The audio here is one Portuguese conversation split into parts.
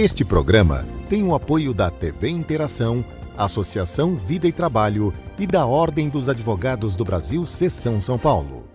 Este programa tem o apoio da TV Interação, Associação Vida e Trabalho e da Ordem dos Advogados do Brasil, Seção São Paulo.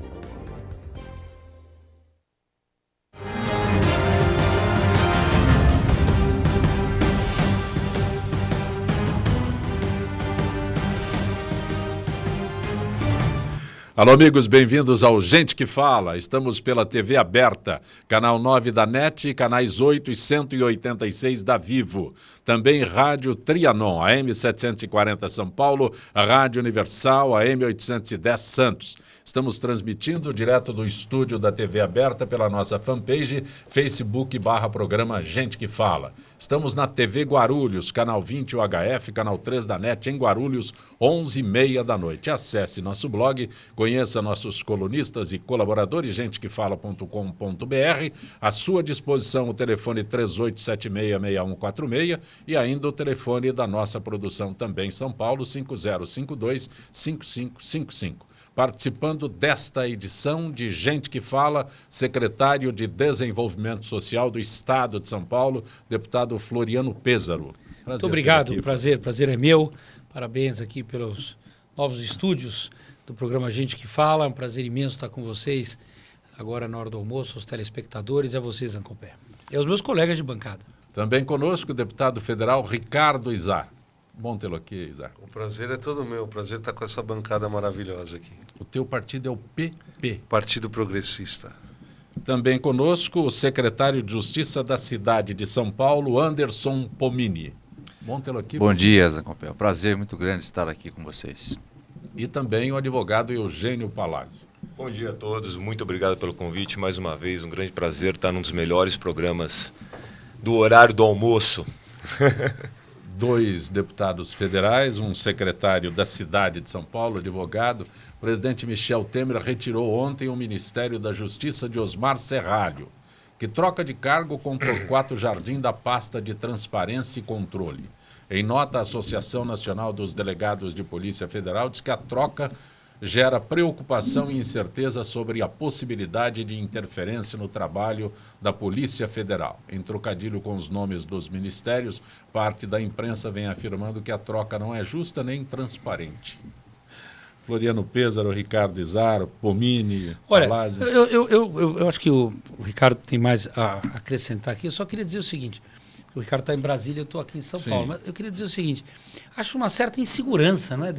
Alô, amigos, bem-vindos ao Gente que Fala. Estamos pela TV aberta, canal 9 da NET, canais 8 e 186 da Vivo. Também Rádio Trianon, AM 740 São Paulo, a Rádio Universal, AM 810 Santos. Estamos transmitindo direto do estúdio da TV aberta pela nossa fanpage, Facebook/programa Gente que Fala. Estamos na TV Guarulhos, canal 20 UHF, canal 3 da NET em Guarulhos, 11h30 da noite. Acesse nosso blog, conheça nossos colunistas e colaboradores, gentequefala.com.br. À sua disposição o telefone 38766146 e ainda o telefone da nossa produção também São Paulo, 5052-5555. Participando desta edição de Gente que Fala, secretário de Desenvolvimento Social do Estado de São Paulo, deputado Floriano Pêsaro. Muito obrigado, prazer é meu. Parabéns aqui pelos novos estúdios do programa Gente que Fala. É um prazer imenso estar com vocês agora na hora do almoço, aos telespectadores e a vocês, Ancopé. E aos meus colegas de bancada. Também conosco o deputado federal Ricardo Izar. Bom tê-lo aqui, Izar. O prazer é todo meu, o prazer estar com essa bancada maravilhosa aqui. O teu partido é o PP. Partido Progressista. Também conosco o secretário de Justiça da cidade de São Paulo, Anderson Pomini. Bom tê-lo aqui. Bom dia, Zancopé. É um prazer muito grande estar aqui com vocês. E também o advogado Eugênio Palazzi. Bom dia a todos, muito obrigado pelo convite. Mais uma vez, um grande prazer estar num dos melhores programas do horário do almoço. 2 deputados federais, um secretário da cidade de São Paulo, advogado. O presidente Michel Temer retirou ontem o Ministério da Justiça de Osmar Serralho, que troca de cargo com Torquato Jardim da pasta de Transparência e Controle. Em nota, a Associação Nacional dos Delegados de Polícia Federal diz que a troca gera preocupação e incerteza sobre a possibilidade de interferência no trabalho da Polícia Federal. Em trocadilho com os nomes dos ministérios, parte da imprensa vem afirmando que a troca não é justa nem transparente. Floriano Pêsaro, Ricardo Izar, Pomini, Palazzi. Olha, eu acho que o Ricardo tem mais a acrescentar aqui. Eu só queria dizer o seguinte. O Ricardo está em Brasília, eu estou aqui em São Paulo. Mas eu queria dizer o seguinte, acho uma certa insegurança, não é,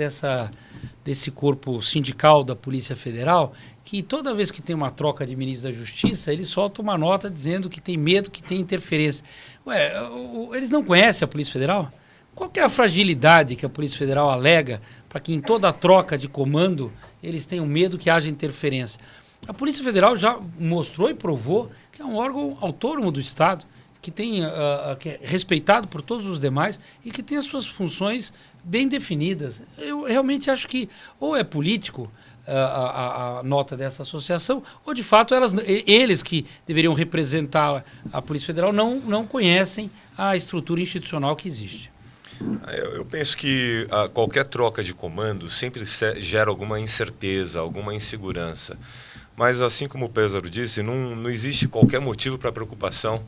desse corpo sindical da Polícia Federal, que toda vez que tem uma troca de ministro da Justiça, ele solta uma nota dizendo que tem medo, que tem interferência. Eles não conhecem a Polícia Federal? Qual que é a fragilidade que a Polícia Federal alega para que em toda a troca de comando eles tenham medo que haja interferência? A Polícia Federal já mostrou e provou que é um órgão autônomo do Estado, que que é respeitado por todos os demais e que tem as suas funções bem definidas. Eu realmente acho que ou é político a nota dessa associação, ou de fato eles que deveriam representar a Polícia Federal não conhecem a estrutura institucional que existe. Eu penso que qualquer troca de comando sempre gera alguma incerteza, alguma insegurança. Mas assim como o Pêsaro disse, não existe qualquer motivo para preocupação.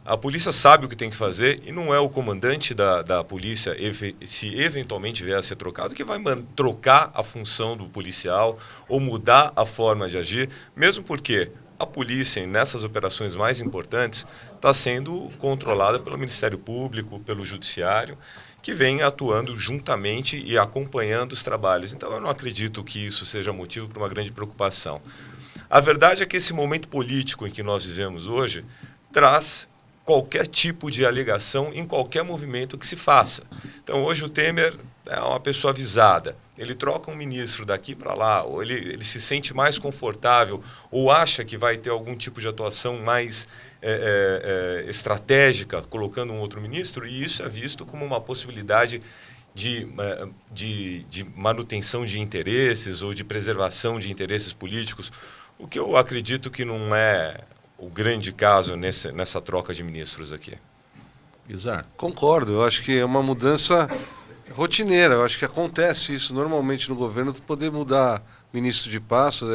A polícia sabe o que tem que fazer e não é o comandante da polícia, se eventualmente vier a ser trocado, que vai trocar a função do policial ou mudar a forma de agir, mesmo porque a polícia, nessas operações mais importantes, está sendo controlada pelo Ministério Público, pelo Judiciário, que vem atuando juntamente e acompanhando os trabalhos. Então, eu não acredito que isso seja motivo para uma grande preocupação. A verdade é que esse momento político em que nós vivemos hoje traz qualquer tipo de alegação em qualquer movimento que se faça. Então, hoje o Temer é uma pessoa avisada. Ele troca um ministro daqui para lá, ou ele se sente mais confortável, ou acha que vai ter algum tipo de atuação mais estratégica, colocando um outro ministro, e isso é visto como uma possibilidade de manutenção de interesses ou de preservação de interesses políticos, o que eu acredito que não é o grande caso nessa troca de ministros aqui. Izar. Concordo, eu acho que é uma mudança rotineira, eu acho que acontece isso normalmente no governo, poder mudar ministro de pasta,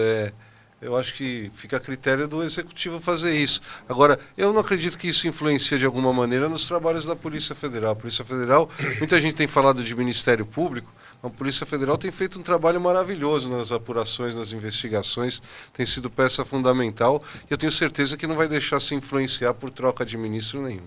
eu acho que fica a critério do executivo fazer isso. Agora, eu não acredito que isso influencia de alguma maneira nos trabalhos da Polícia Federal. A Polícia Federal, muita gente tem falado de Ministério Público, a Polícia Federal tem feito um trabalho maravilhoso nas apurações, nas investigações, tem sido peça fundamental, e eu tenho certeza que não vai deixar se influenciar por troca de ministro nenhum.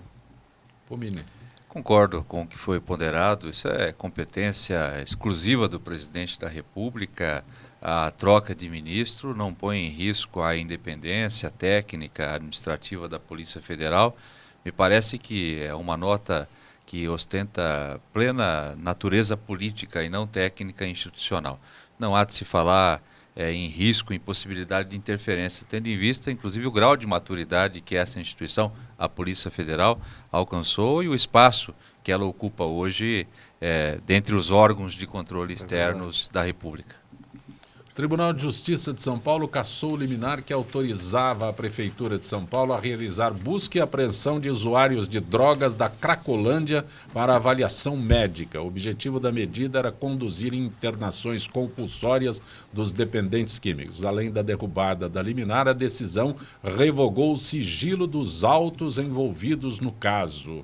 Pomini. Concordo com o que foi ponderado, isso é competência exclusiva do presidente da República. A troca de ministro não põe em risco a independência técnica, administrativa da Polícia Federal. Me parece que é uma nota que ostenta plena natureza política e não técnica e institucional. Não há de se falar em risco, em possibilidade de interferência, tendo em vista, inclusive, o grau de maturidade que essa instituição, a Polícia Federal, alcançou e o espaço que ela ocupa hoje dentre os órgãos de controle externos da República. O Tribunal de Justiça de São Paulo cassou o liminar que autorizava a Prefeitura de São Paulo a realizar busca e apreensão de usuários de drogas da Cracolândia para avaliação médica. O objetivo da medida era conduzir internações compulsórias dos dependentes químicos. Além da derrubada da liminar, a decisão revogou o sigilo dos autos envolvidos no caso.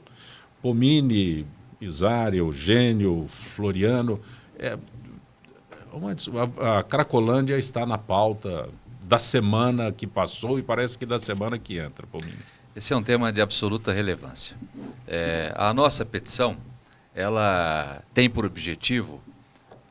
Pomini, Izari, Eugênio, Floriano... A Cracolândia está na pauta da semana que passou e parece que da semana que entra, Pomini. Esse é um tema de absoluta relevância. A nossa petição, ela tem por objetivo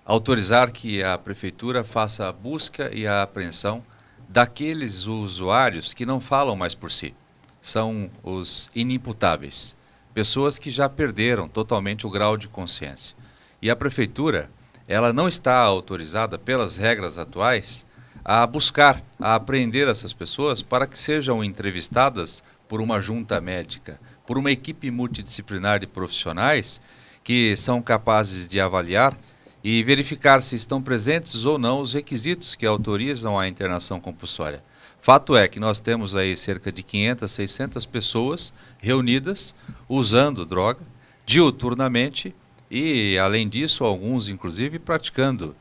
autorizar que a Prefeitura faça a busca e a apreensão daqueles usuários que não falam mais por si. São os inimputáveis, pessoas que já perderam totalmente o grau de consciência. E a Prefeitura... ela não está autorizada, pelas regras atuais, a buscar, a apreender essas pessoas para que sejam entrevistadas por uma junta médica, por uma equipe multidisciplinar de profissionais que são capazes de avaliar e verificar se estão presentes ou não os requisitos que autorizam a internação compulsória. Fato é que nós temos aí cerca de 500, 600 pessoas reunidas, usando droga, diuturnamente, e, além disso, alguns, inclusive, praticando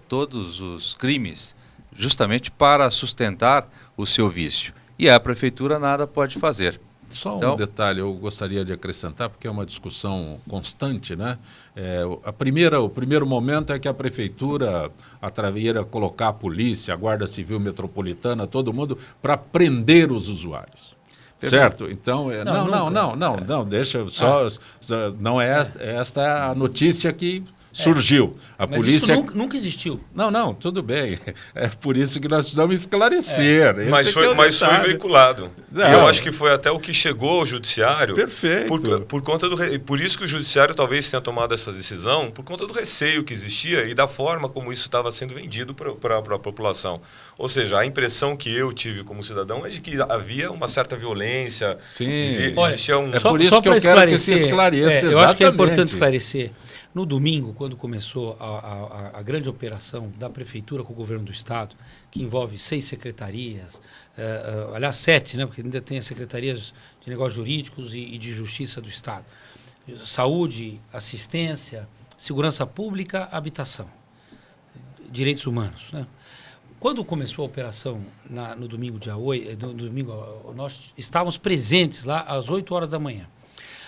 todos os crimes, justamente para sustentar o seu vício. E a Prefeitura nada pode fazer. Só um detalhe, eu gostaria de acrescentar, porque é uma discussão constante, né? O primeiro momento é que a Prefeitura ia colocar a polícia, a Guarda Civil Metropolitana, todo mundo, para prender os usuários. Certo? Então, não, deixa só. Não é esta a notícia que surgiu. A mas polícia isso nunca existiu. Não, tudo bem. É por isso que nós precisamos esclarecer. Mas foi veiculado. E eu acho que foi até o que chegou ao judiciário. Perfeito. Por conta por isso que o judiciário talvez tenha tomado essa decisão, por conta do receio que existia e da forma como isso estava sendo vendido para a população. Ou seja, a impressão que eu tive como cidadão é de que havia uma certa violência. Sim. Existia um... É por isso que eu quero que se esclareça. Eu acho que é importante esclarecer. No domingo, quando começou a grande operação da Prefeitura com o Governo do Estado, que envolve 6 secretarias, aliás 7, né, porque ainda tem as secretarias de negócios jurídicos e de justiça do Estado, saúde, assistência, segurança pública, habitação, direitos humanos, né? Quando começou a operação no domingo, dia 8, nós estávamos presentes lá às 8 horas da manhã.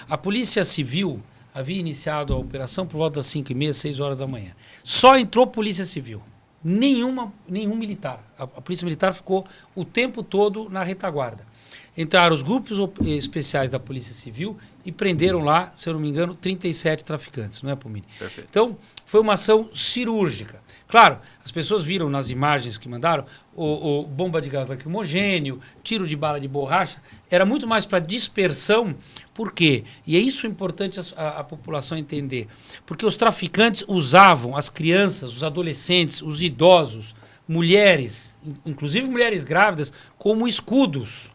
A Polícia Civil havia iniciado a operação por volta das 5h30, 6 horas da manhã. Só entrou Polícia Civil, nenhum militar. A Polícia Militar ficou o tempo todo na retaguarda. Entraram os grupos especiais da Polícia Civil e prenderam lá, se eu não me engano, 37 traficantes, não é, Pomini? Perfeito. Então, foi uma ação cirúrgica. Claro, as pessoas viram nas imagens que mandaram o bomba de gás lacrimogênio, tiro de bala de borracha, era muito mais para dispersão. Por quê? E é isso importante a população entender. Porque os traficantes usavam as crianças, os adolescentes, os idosos, mulheres, inclusive mulheres grávidas, como escudos,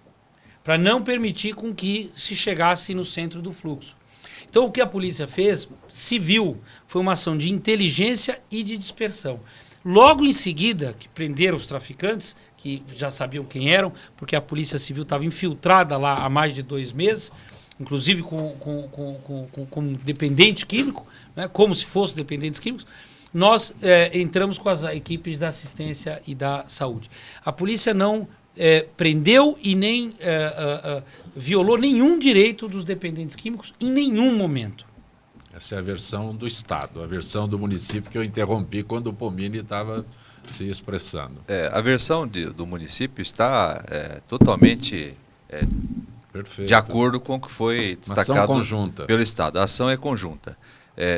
para não permitir com que se chegasse no centro do fluxo. Então, o que a polícia fez, civil, foi uma ação de inteligência e de dispersão. Logo em seguida, que prenderam os traficantes, que já sabiam quem eram, porque a Polícia Civil estava infiltrada lá há mais de 2 meses, inclusive com dependente químico, né, como se fossem dependentes químicos. nós entramos com as equipes da assistência e da saúde. A polícia não prendeu e nem violou nenhum direito dos dependentes químicos em nenhum momento. Essa é a versão do Estado, a versão do município que eu interrompi quando o Pomini estava se expressando. A versão do município está totalmente Perfeito. de acordo com o que foi destacado pelo Estado. A ação é conjunta.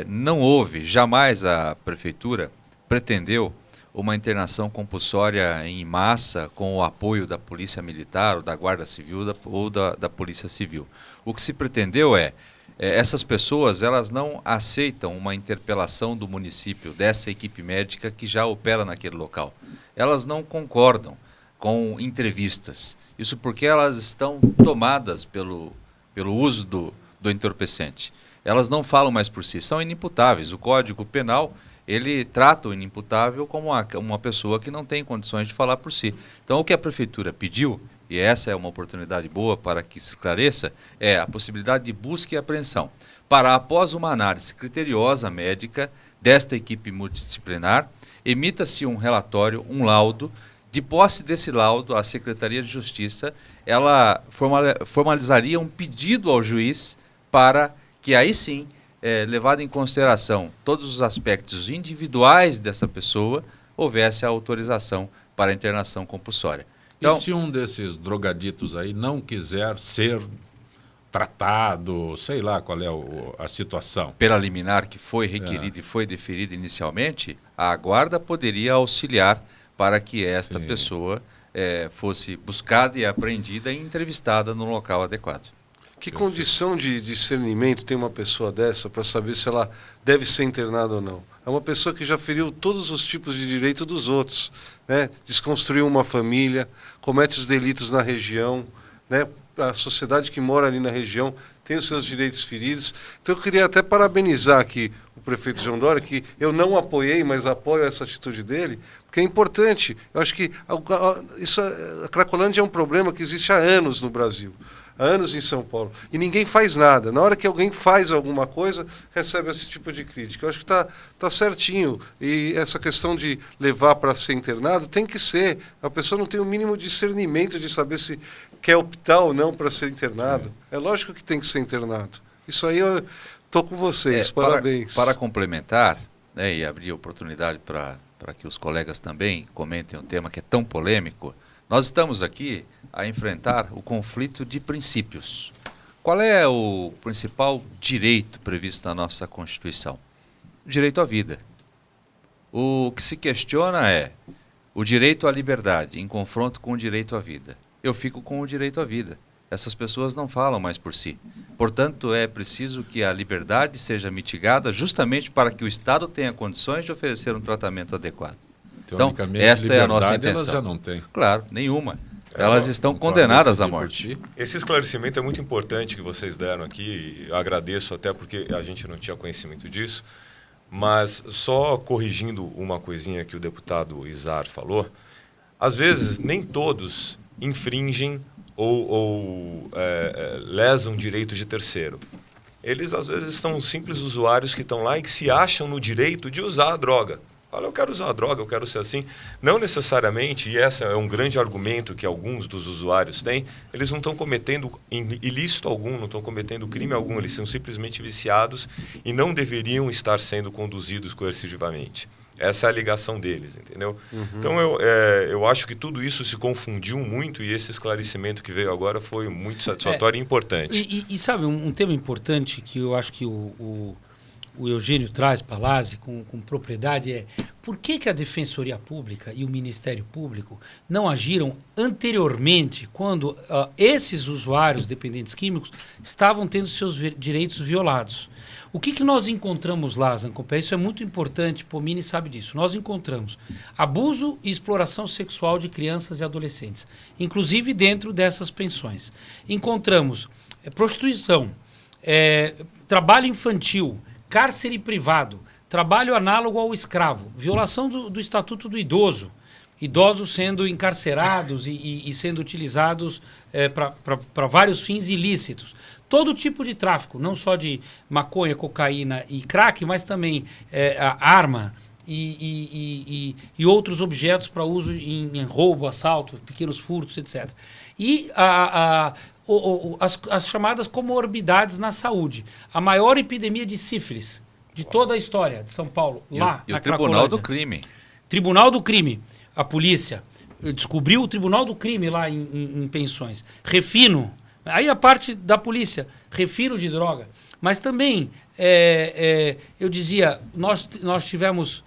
Não houve, jamais a Prefeitura pretendeu uma internação compulsória em massa com o apoio da Polícia Militar, ou da Guarda Civil ou da Polícia Civil. O que se pretendeu essas pessoas elas não aceitam uma interpelação do município, dessa equipe médica que já opera naquele local. Elas não concordam com entrevistas. Isso porque elas estão tomadas pelo uso do entorpecente. Elas não falam mais por si, são inimputáveis. O Código Penal, ele trata o inimputável como uma pessoa que não tem condições de falar por si. Então, o que a Prefeitura pediu, e essa é uma oportunidade boa para que se esclareça, é a possibilidade de busca e apreensão, para, após uma análise criteriosa médica desta equipe multidisciplinar, emita-se um relatório, um laudo. De posse desse laudo, a Secretaria de Justiça, ela formalizaria um pedido ao juiz para que aí sim, levado em consideração todos os aspectos individuais dessa pessoa, houvesse a autorização para a internação compulsória. Então, e se um desses drogaditos aí não quiser ser tratado, sei lá qual é a situação? Pela liminar que foi requerida e foi deferida inicialmente, a guarda poderia auxiliar para que esta pessoa fosse buscada e apreendida e entrevistada no local adequado. Que condição de discernimento tem uma pessoa dessa para saber se ela deve ser internada ou não? É uma pessoa que já feriu todos os tipos de direito dos outros, né? Desconstruiu uma família, comete os delitos na região, né? A sociedade que mora ali na região tem os seus direitos feridos. Então eu queria até parabenizar aqui o prefeito João Dória, que eu não apoiei, mas apoio essa atitude dele, porque é importante. Eu acho que a Cracolândia é um problema que existe há anos no Brasil. Há anos em São Paulo, e ninguém faz nada. Na hora que alguém faz alguma coisa, recebe esse tipo de crítica. Eu acho que tá certinho, e essa questão de levar para ser internado tem que ser. A pessoa não tem o mínimo discernimento de saber se quer optar ou não para ser internado. É lógico que tem que ser internado. Isso aí eu estou com vocês, parabéns. Para complementar, né, e abrir oportunidade para que os colegas também comentem um tema que é tão polêmico, nós estamos aqui a enfrentar o conflito de princípios. Qual é o principal direito previsto na nossa Constituição? O direito à vida. O que se questiona é o direito à liberdade em confronto com o direito à vida. Eu fico com o direito à vida. Essas pessoas não falam mais por si. Portanto, é preciso que a liberdade seja mitigada justamente para que o Estado tenha condições de oferecer um tratamento adequado. Então, esta é a nossa intenção. Elas já não têm. Claro, nenhuma. Elas estão condenadas à morte. Esse esclarecimento é muito importante que vocês deram aqui. Eu agradeço até porque a gente não tinha conhecimento disso. Mas só corrigindo uma coisinha que o deputado Izar falou, às vezes nem todos infringem ou lesam direito de terceiro. Eles às vezes são simples usuários que estão lá e que se acham no direito de usar a droga. Fala, eu quero usar a droga, eu quero ser assim. Não necessariamente, e esse é um grande argumento que alguns dos usuários têm, eles não estão cometendo ilícito algum, não estão cometendo crime algum, eles são simplesmente viciados e não deveriam estar sendo conduzidos coercitivamente. Essa é a ligação deles, entendeu? Uhum. Então, eu acho que tudo isso se confundiu muito e esse esclarecimento que veio agora foi muito satisfatório e importante. E sabe, um tema importante que eu acho que o Eugênio traz, Palazzi, com propriedade, é por que a Defensoria Pública e o Ministério Público não agiram anteriormente quando esses usuários dependentes químicos estavam tendo seus direitos violados? O que nós encontramos lá, Zancopé? Isso é muito importante, Pomini sabe disso. Nós encontramos abuso e exploração sexual de crianças e adolescentes, inclusive dentro dessas pensões. Encontramos prostituição, trabalho infantil, cárcere privado, trabalho análogo ao escravo, violação do Estatuto do Idoso, idosos sendo encarcerados e sendo utilizados para vários fins ilícitos. Todo tipo de tráfico, não só de maconha, cocaína e crack, mas também a arma e outros objetos para uso em roubo, assalto, pequenos furtos, etc. E as chamadas comorbidades na saúde. A maior epidemia de sífilis de toda a história de São Paulo, lá e na o Tribunal do Crime. Tribunal do Crime. A polícia descobriu o Tribunal do Crime lá em Pensões. Refino. Aí a parte da polícia, refino de droga. Mas também, eu dizia, nós tivemos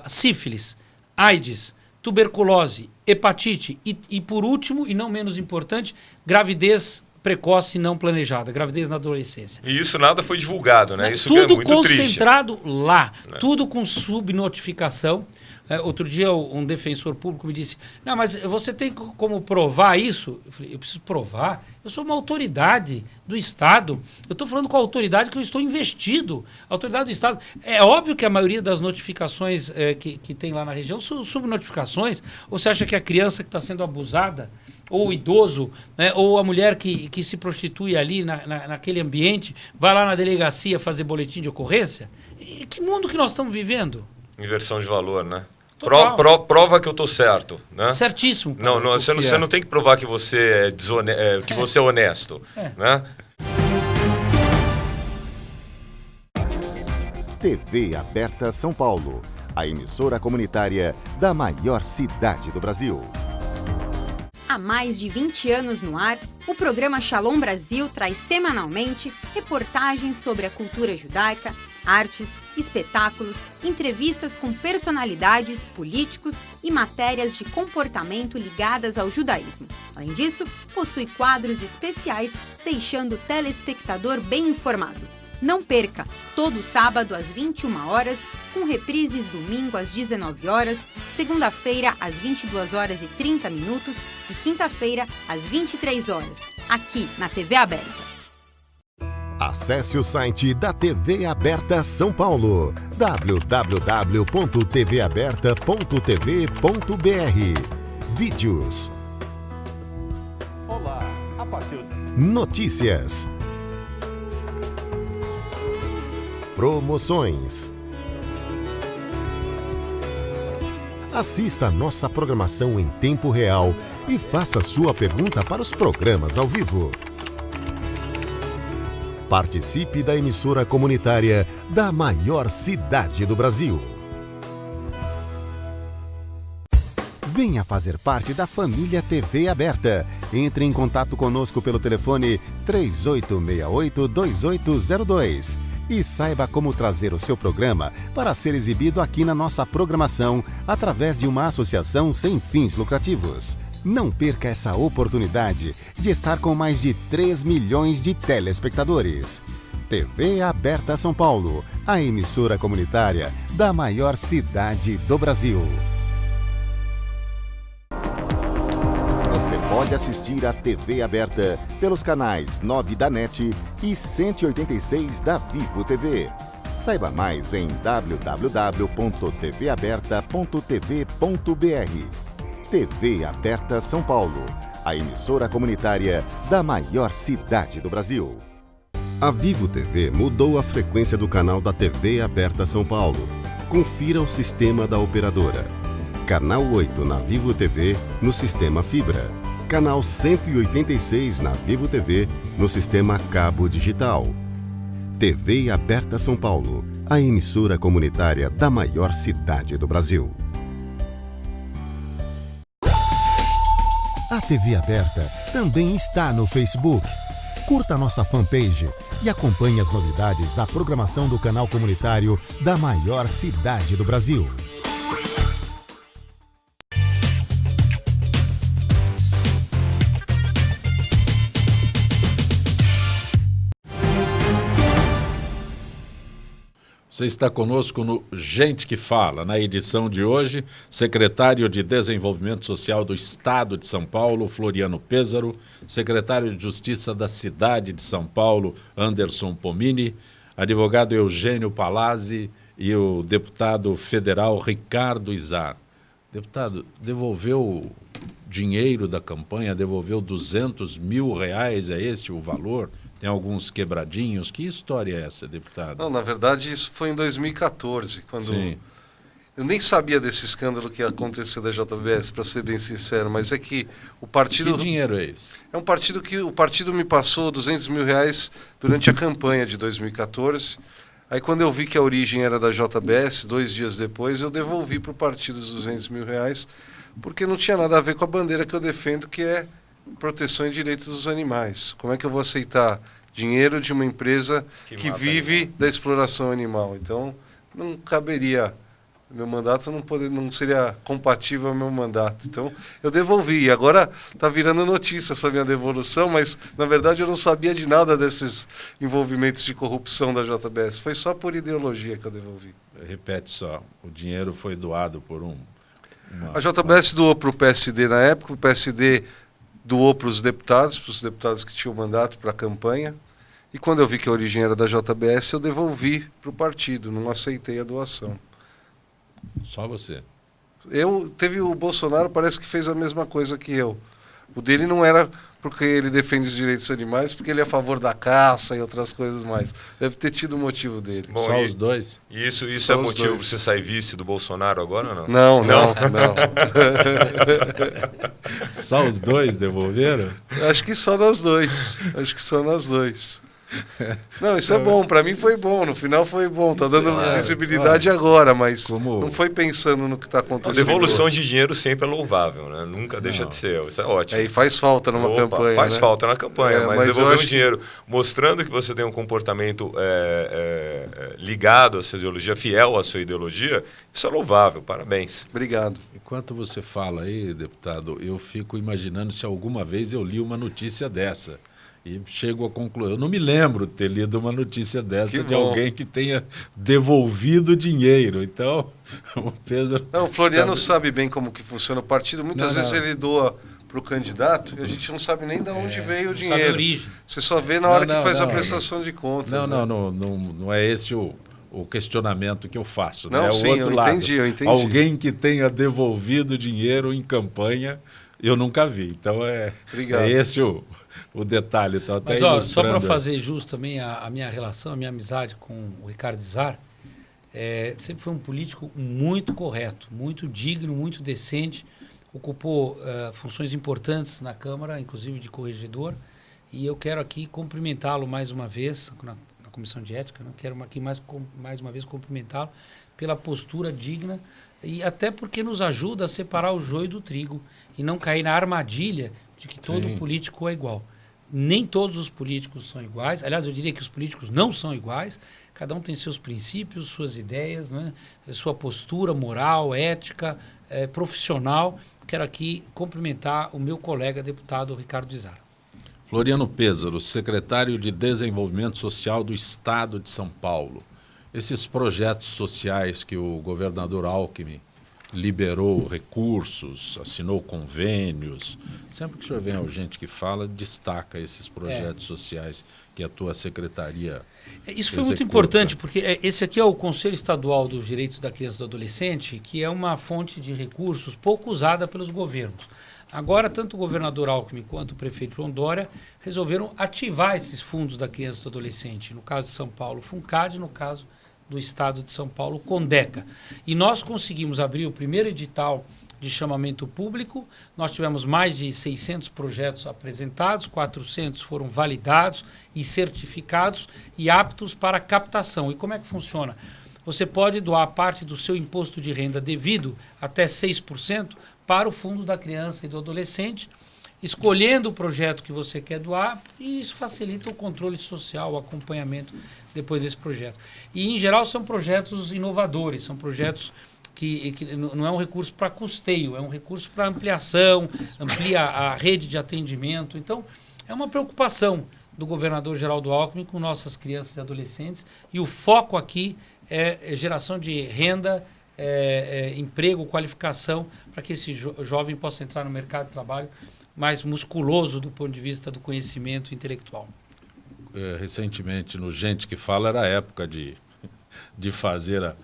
sífilis, AIDS, tuberculose, hepatite e, por último, e não menos importante, gravidez precoce não planejada, gravidez na adolescência. E isso nada foi divulgado, né? Isso tudo é muito concentrado triste. lá, tudo com subnotificação. Outro dia um defensor público me disse, não, mas você tem como provar isso? Eu falei, eu preciso provar? Eu sou uma autoridade do Estado, eu estou falando com a autoridade que eu estou investido, a autoridade do Estado. É óbvio que a maioria das notificações que tem lá na região são subnotificações. Ou você acha que a criança que está sendo abusada, ou o idoso, né, ou a mulher que se prostitui ali naquele ambiente, vai lá na delegacia fazer boletim de ocorrência? E que mundo que nós estamos vivendo? Inversão de valor, né? Prova que eu tô certo, né? Certíssimo. Não, você não tem que provar que você que você é honesto, né? TV Aberta São Paulo, a emissora comunitária da maior cidade do Brasil. Há mais de 20 anos no ar, o programa Shalom Brasil traz semanalmente reportagens sobre a cultura judaica, artes, espetáculos, entrevistas com personalidades, políticos e matérias de comportamento ligadas ao judaísmo. Além disso, possui quadros especiais, deixando o telespectador bem informado. Não perca, todo sábado às 21 horas, com reprises domingo às 19 horas, segunda-feira às 22 horas e 30 minutos e quinta-feira às 23 horas, aqui na TV Aberta. Acesse o site da TV Aberta São Paulo, www.tvaberta.tv.br. Vídeos. Olá, a partir de... Notícias. Promoções. Assista a nossa programação em tempo real e faça sua pergunta para os programas ao vivo. Participe da emissora comunitária da maior cidade do Brasil. Venha fazer parte da família TV Aberta. Entre em contato conosco pelo telefone 3868-2802 e saiba como trazer o seu programa para ser exibido aqui na nossa programação através de uma associação sem fins lucrativos. Não perca essa oportunidade de estar com mais de 3 milhões de telespectadores. TV Aberta São Paulo, a emissora comunitária da maior cidade do Brasil. Você pode assistir a TV Aberta pelos canais 9 da NET e 186 da Vivo TV. Saiba mais em www.tvaberta.tv.br. TV Aberta São Paulo, a emissora comunitária da maior cidade do Brasil. A Vivo TV mudou a frequência do canal da TV Aberta São Paulo. Confira o sistema da operadora. Canal 8 na Vivo TV, no sistema fibra. Canal 186 na Vivo TV, no sistema cabo digital. TV Aberta São Paulo, a emissora comunitária da maior cidade do Brasil. A TV Aberta também está no Facebook. Curta nossa fanpage e acompanhe as novidades da programação do canal comunitário da maior cidade do Brasil. Você está conosco no Gente que Fala. Na edição de hoje, secretário de Desenvolvimento Social do Estado de São Paulo, Floriano Pêssaro, secretário de Justiça da cidade de São Paulo, Anderson Pomini, advogado Eugênio Palazzi e o deputado federal Ricardo Izar. Deputado, devolveu dinheiro da campanha, devolveu R$200 mil, é este o valor? Tem alguns quebradinhos. Que história é essa, deputado? Não, na verdade, isso foi em 2014, quando... Sim. Eu nem sabia desse escândalo que ia acontecer da JBS, para ser bem sincero, mas é que o partido... Que dinheiro é esse? É um partido que o partido me passou R$200 mil durante a campanha de 2014. Aí quando eu vi que a origem era da JBS, 2 dias depois, eu devolvi para o partido os R$200 mil, porque não tinha nada a ver com a bandeira que eu defendo, que é proteção e direitos dos animais. Como é que eu vou aceitar dinheiro de uma empresa que vive da exploração animal? Então, não caberia... Meu mandato não seria compatível ao meu mandato. Então, eu devolvi. E agora está virando notícia essa minha devolução, mas, na verdade, eu não sabia de nada desses envolvimentos de corrupção da JBS. Foi só por ideologia que eu devolvi. Repete só, o dinheiro foi doado por A JBS doou para o PSD na época, o PSD doou para os deputados que tinham mandato para a campanha. E quando eu vi que a origem era da JBS, eu devolvi para o partido, não aceitei a doação. Só você? Teve o Bolsonaro, parece que fez a mesma coisa que eu. O dele não era porque ele defende os direitos animais, porque ele é a favor da caça e outras coisas mais. Deve ter tido o motivo dele. Bom, só os dois? Isso é motivo para você sair vice do Bolsonaro agora ou não? Não. Só os dois devolveram? Acho que só nós dois. Não, isso é bom, para mim foi bom, no final foi bom, tá dando visibilidade agora, mas não foi pensando no que está acontecendo. A devolução de dinheiro sempre é louvável, né? Nunca deixa de ser, isso é ótimo. E faz falta numa campanha. Faz né? falta na campanha, mas devolver o dinheiro, mostrando que você tem um comportamento ligado à sua ideologia, fiel à sua ideologia, isso é louvável, parabéns. Obrigado. Enquanto você fala aí, deputado, eu fico imaginando se alguma vez eu li uma notícia dessa. E chego a concluir. Eu não me lembro de ter lido uma notícia dessa de alguém que tenha devolvido dinheiro. Então, o peso... Não, o Floriano sabe bem como que funciona o partido. Muitas vezes ele doa para o candidato e a gente não sabe nem de onde veio o dinheiro. Sabe a origem. Você só vê na hora que faz a prestação de contas. Não é esse o questionamento que eu faço. Não, né? É o sim, outro lado. Eu entendi. Alguém que tenha devolvido dinheiro em campanha, eu nunca vi. Então, é esse o detalhe. Então, até mas só para fazer jus também a minha relação, a minha amizade com o Ricardo Izar, sempre foi um político muito correto, muito digno, muito decente, ocupou funções importantes na Câmara, inclusive de corregedor, e eu quero aqui cumprimentá-lo mais uma vez, na Comissão de Ética, né? Quero aqui mais uma vez cumprimentá-lo pela postura digna e até porque nos ajuda a separar o joio do trigo e não cair na armadilha de que todo político é igual. Nem todos os políticos são iguais. Aliás, eu diria que os políticos não são iguais. Cada um tem seus princípios, suas ideias, né? Sua postura moral, ética, profissional. Quero aqui cumprimentar o meu colega deputado Ricardo Izar. Floriano Pêsaro, secretário de Desenvolvimento Social do Estado de São Paulo. Esses projetos sociais que o governador Alckmin liberou recursos, assinou convênios. Sempre que o senhor vem ao Gente que Fala, destaca esses projetos sociais que a tua secretaria Isso foi muito importante, porque esse aqui é o Conselho Estadual dos Direitos da Criança e do Adolescente, que é uma fonte de recursos pouco usada pelos governos. Agora, tanto o governador Alckmin quanto o prefeito João Dória resolveram ativar esses fundos da criança e do adolescente. No caso de São Paulo, FUNCAD, no caso do Estado de São Paulo, CONDECA. E nós conseguimos abrir o primeiro edital de chamamento público, nós tivemos mais de 600 projetos apresentados, 400 foram validados e certificados e aptos para captação. E como é que funciona? Você pode doar parte do seu imposto de renda devido, até 6%, para o Fundo da Criança e do Adolescente, escolhendo o projeto que você quer doar, e isso facilita o controle social, o acompanhamento depois desse projeto. E, em geral, são projetos inovadores, são projetos que não é um recurso para custeio, é um recurso para ampliação, amplia a rede de atendimento. Então, é uma preocupação do governador Geraldo Alckmin com nossas crianças e adolescentes, e o foco aqui é geração de renda, emprego, qualificação, para que esse jovem possa entrar no mercado de trabalho mais musculoso do ponto de vista do conhecimento intelectual. Recentemente, no Gente que Fala, era a época de fazer a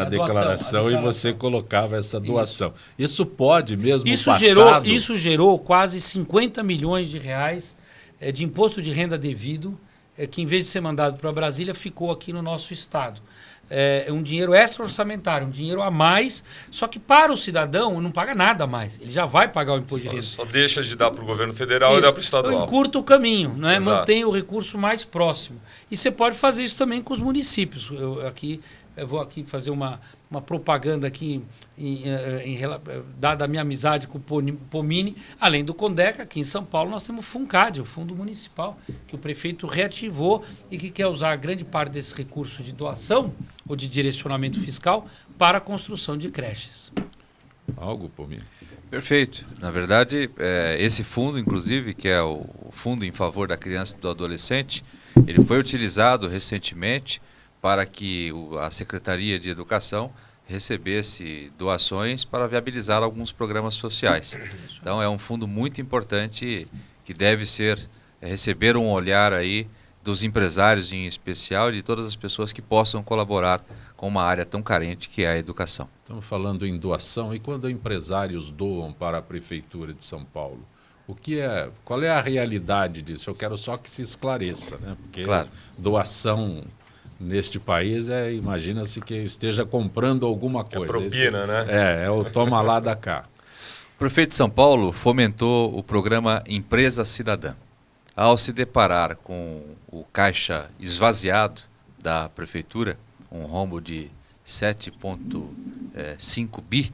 declaração, declaração, e você colocava essa doação. Isso pode mesmo isso passado? Isso gerou quase 50 milhões de reais de imposto de renda devido, que em vez de ser mandado para Brasília, ficou aqui no nosso estado. um dinheiro extra-orçamentário, um dinheiro a mais, só que para o cidadão não paga nada a mais. Ele já vai pagar o imposto de renda. Só deixa de dar para o governo federal e dá para o estadual. Eu encurto o caminho, né? Exato. Mantém o recurso mais próximo. E você pode fazer isso também com os municípios. Eu vou aqui fazer uma propaganda aqui, dada a minha amizade com o Pomini, além do Condeca, aqui em São Paulo nós temos o FUNCAD, o Fundo Municipal, que o prefeito reativou e que quer usar grande parte desse recurso de doação ou de direcionamento fiscal para a construção de creches. Algo, Pomini? Perfeito. Na verdade, esse fundo, inclusive, que é o Fundo em Favor da Criança e do Adolescente, ele foi utilizado recentemente para que a Secretaria de Educação recebesse doações para viabilizar alguns programas sociais. Então é um fundo muito importante que deve receber um olhar aí dos empresários em especial e de todas as pessoas que possam colaborar com uma área tão carente que é a educação. Estamos falando em doação, e quando empresários doam para a Prefeitura de São Paulo, qual é a realidade disso? Eu quero só que se esclareça, né? Porque claro, doação neste país imagina-se que esteja comprando alguma coisa. É propina, né? É o toma lá da cá. O prefeito de São Paulo fomentou o programa Empresa Cidadã. Ao se deparar com o caixa esvaziado da prefeitura, um rombo de 7,5 bi,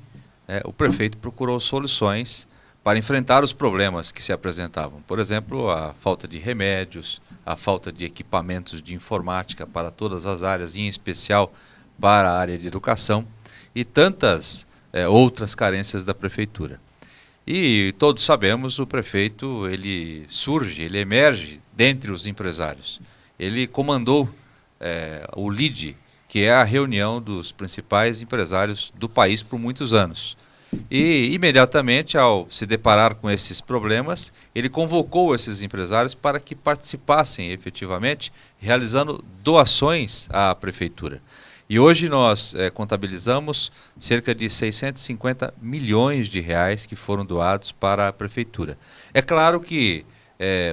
o prefeito procurou soluções para enfrentar os problemas que se apresentavam. Por exemplo, a falta de remédios, a falta de equipamentos de informática para todas as áreas, em especial para a área de educação, e tantas outras carências da prefeitura. E todos sabemos, o prefeito ele emerge dentre os empresários. Ele comandou o LIDE, que é a reunião dos principais empresários do país por muitos anos. E, imediatamente, ao se deparar com esses problemas, ele convocou esses empresários para que participassem efetivamente, realizando doações à prefeitura. E hoje nós contabilizamos cerca de 650 milhões de reais que foram doados para a prefeitura. É claro que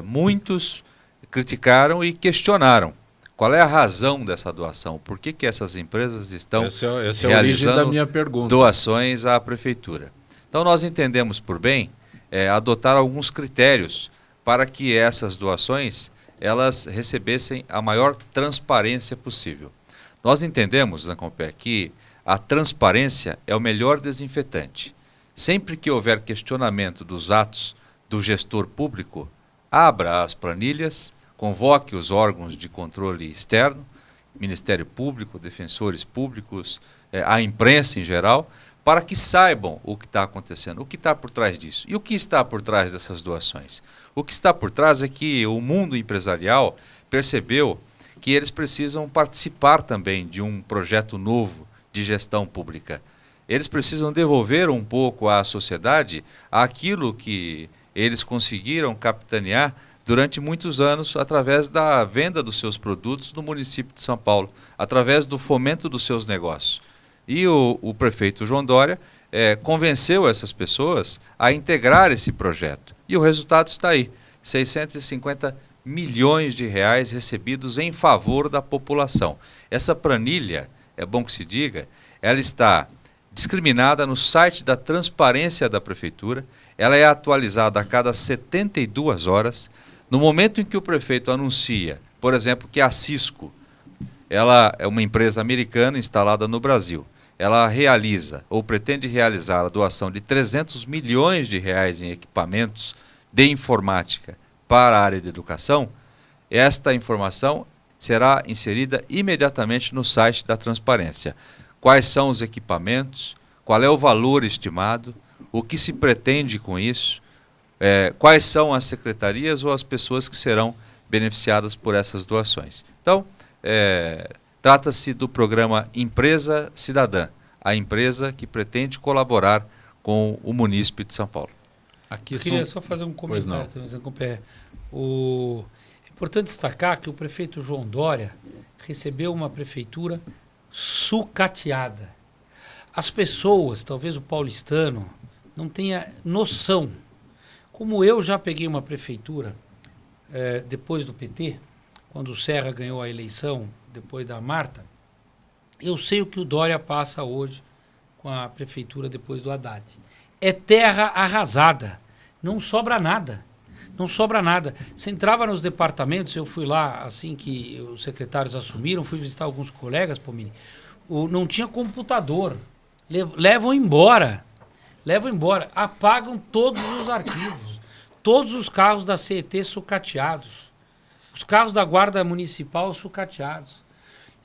muitos criticaram e questionaram qual é a razão dessa doação, por que essas empresas estão realizando da minha pergunta. Doações à prefeitura. Então nós entendemos por bem adotar alguns critérios para que essas doações elas recebessem a maior transparência possível. Nós entendemos, Zancomper, que a transparência é o melhor desinfetante. Sempre que houver questionamento dos atos do gestor público, abra as planilhas, convoque os órgãos de controle externo, Ministério Público, defensores públicos, a imprensa em geral, para que saibam o que está acontecendo, o que está por trás disso. E o que está por trás dessas doações? O que está por trás é que o mundo empresarial percebeu que eles precisam participar também de um projeto novo de gestão pública. Eles precisam devolver um pouco à sociedade aquilo que eles conseguiram capitanear durante muitos anos através da venda dos seus produtos no município de São Paulo, através do fomento dos seus negócios. E o prefeito João Dória convenceu essas pessoas a integrar esse projeto. E o resultado está aí, 650 milhões de reais recebidos em favor da população. Essa planilha, é bom que se diga, ela está discriminada no site da Transparência da Prefeitura, ela é atualizada a cada 72 horas. No momento em que o prefeito anuncia, por exemplo, que a Cisco, ela é uma empresa americana instalada no Brasil, ela realiza ou pretende realizar a doação de 300 milhões de reais em equipamentos de informática para a área de educação, esta informação será inserida imediatamente no site da Transparência. Quais são os equipamentos, qual é o valor estimado, o que se pretende com isso, quais são as secretarias ou as pessoas que serão beneficiadas por essas doações. Então, trata-se do programa Empresa Cidadã, a empresa que pretende colaborar com o munícipe de São Paulo. Eu queria só fazer um comentário também, Zancomper. É importante destacar que o prefeito João Dória recebeu uma prefeitura sucateada. As pessoas, talvez o paulistano, não tenha noção. Como eu já peguei uma prefeitura depois do PT, quando o Serra ganhou a eleição, depois da Marta, Eu sei o que o Dória passa hoje com a prefeitura depois do Haddad. É terra arrasada. Não sobra nada. Não sobra nada. Você entrava nos departamentos, eu fui lá assim que os secretários assumiram, fui visitar alguns colegas, Pomini, não tinha computador. Levam embora. Levam embora. Apagam todos os arquivos. Todos os carros da CET sucateados. Os carros da Guarda Municipal sucateados.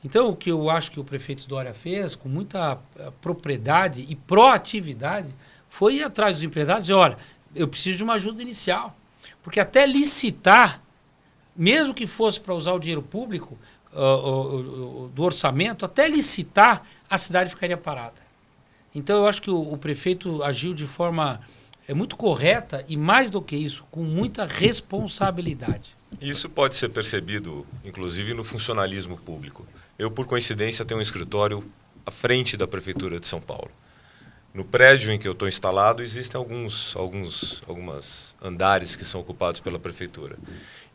Então, o que eu acho que o prefeito Dória fez, com muita propriedade e proatividade, foi ir atrás dos empresários e dizer, olha, eu preciso de uma ajuda inicial. Porque até licitar, mesmo que fosse para usar o dinheiro público do orçamento, até licitar, a cidade ficaria parada. Então, eu acho que o prefeito agiu de forma muito correta e, mais do que isso, com muita responsabilidade. Isso pode ser percebido, inclusive, no funcionalismo público. Eu, por coincidência, tenho um escritório à frente da Prefeitura de São Paulo. No prédio em que eu estou instalado, existem algumas andares que são ocupados pela Prefeitura.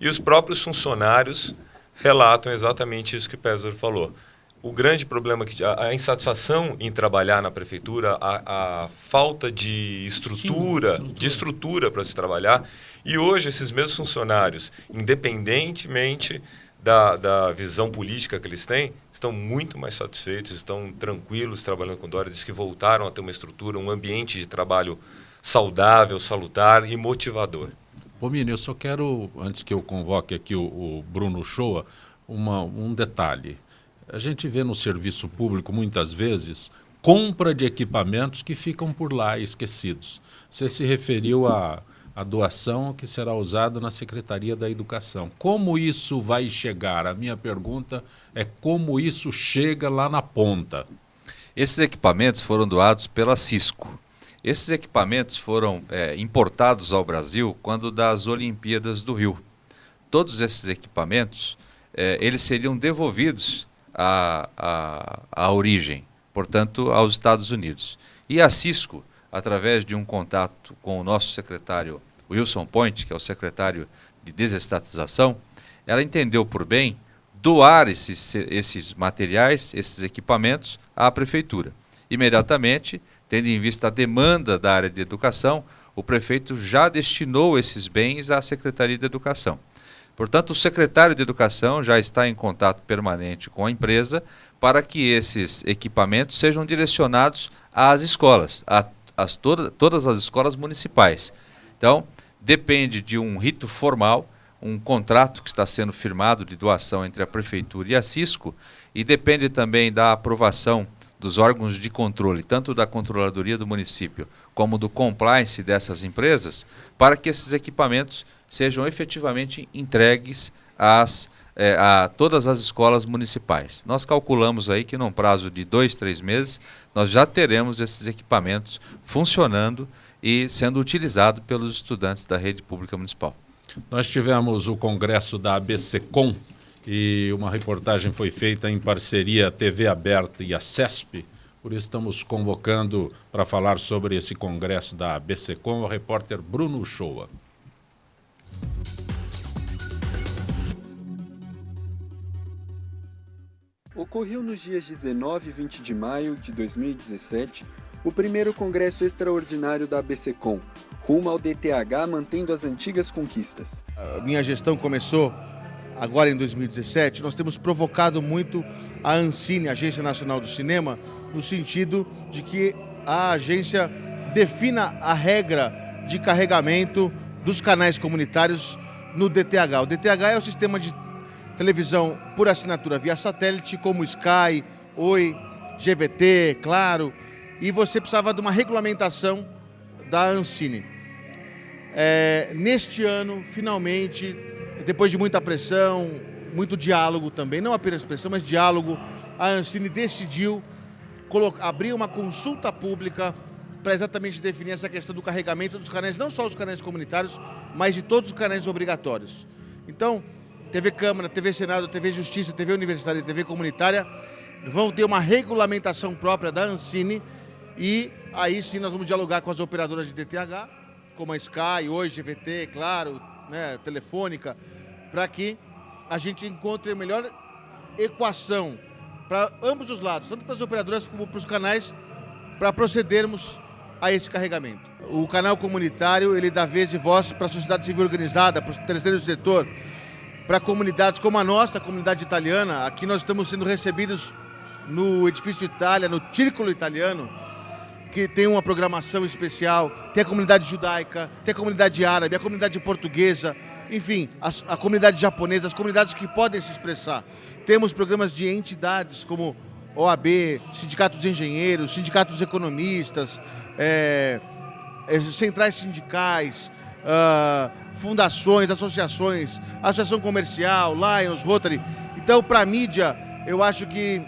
E os próprios funcionários relatam exatamente isso que o Péssaro falou. O grande problema, a insatisfação em trabalhar na Prefeitura, a falta de estrutura para se trabalhar. E hoje, esses mesmos funcionários, independentemente da visão política que eles têm, estão muito mais satisfeitos, estão tranquilos trabalhando com o Dória, diz que voltaram a ter uma estrutura, um ambiente de trabalho saudável, salutar e motivador. Pomini, eu só quero, antes que eu convoque aqui o Bruno Shoa, um detalhe. A gente vê no serviço público, muitas vezes, compra de equipamentos que ficam por lá esquecidos. Você se referiu à doação que será usada na Secretaria da Educação. Como isso vai chegar? A minha pergunta é como isso chega lá na ponta. Esses equipamentos foram doados pela Cisco. Esses equipamentos foram importados ao Brasil quando das Olimpíadas do Rio. Todos esses equipamentos, eles seriam devolvidos à origem, portanto, aos Estados Unidos. E a Cisco, através de um contato com o nosso secretário Wilson Point, que é o secretário de desestatização, ela entendeu por bem doar esses materiais, esses equipamentos à prefeitura. Imediatamente, tendo em vista a demanda da área de educação, o prefeito já destinou esses bens à Secretaria de Educação. Portanto, o secretário de Educação já está em contato permanente com a empresa para que esses equipamentos sejam direcionados às escolas, todas as escolas municipais. Então, depende de um rito formal, um contrato que está sendo firmado de doação entre a Prefeitura e a Cisco, e depende também da aprovação dos órgãos de controle, tanto da Controladoria do município como do compliance dessas empresas, para que esses equipamentos sejam efetivamente entregues a todas as escolas municipais. Nós calculamos aí que num prazo de 2, 3 meses, nós já teremos esses equipamentos funcionando e sendo utilizado pelos estudantes da rede pública municipal. Nós tivemos o congresso da ABSECOM e uma reportagem foi feita em parceria TV Aberta e a CESP, por isso estamos convocando para falar sobre esse congresso da ABSECOM o repórter Bruno Shoa. Ocorreu nos dias 19 e 20 de maio de 2017 o primeiro congresso extraordinário da ABSECOM, rumo ao DTH mantendo as antigas conquistas. A minha gestão começou agora em 2017, nós temos provocado muito a Ancine, a Agência Nacional do Cinema, no sentido de que a agência defina a regra de carregamento dos canais comunitários no DTH. O DTH é o sistema de televisão por assinatura via satélite, como Sky, Oi, GVT, Claro, e você precisava de uma regulamentação da Ancine. Neste ano, finalmente, depois de muita pressão, muito diálogo também, não apenas pressão, mas diálogo, a Ancine decidiu abrir uma consulta pública para exatamente definir essa questão do carregamento dos canais, não só os canais comunitários, mas de todos os canais obrigatórios. Então, TV Câmara, TV Senado, TV Justiça, TV Universitária e TV Comunitária vão ter uma regulamentação própria da Ancine e aí sim nós vamos dialogar com as operadoras de DTH, como a Sky, Oi, GVT, Claro, Telefônica, para que a gente encontre a melhor equação para ambos os lados, tanto para as operadoras como para os canais, para procedermos a esse carregamento. O canal comunitário, ele dá vez e voz para a sociedade civil organizada, para o terceiro setor, para comunidades como a nossa, a comunidade italiana. Aqui nós estamos sendo recebidos no Edifício Itália, no Círculo Italiano, que tem uma programação especial, tem a comunidade judaica, tem a comunidade árabe, a comunidade portuguesa, enfim, a comunidade japonesa, as comunidades que podem se expressar. Temos programas de entidades como OAB, sindicatos de engenheiros, sindicatos de economistas, centrais sindicais, fundações, associações, associação comercial, Lions, Rotary. Então, para a mídia, eu acho que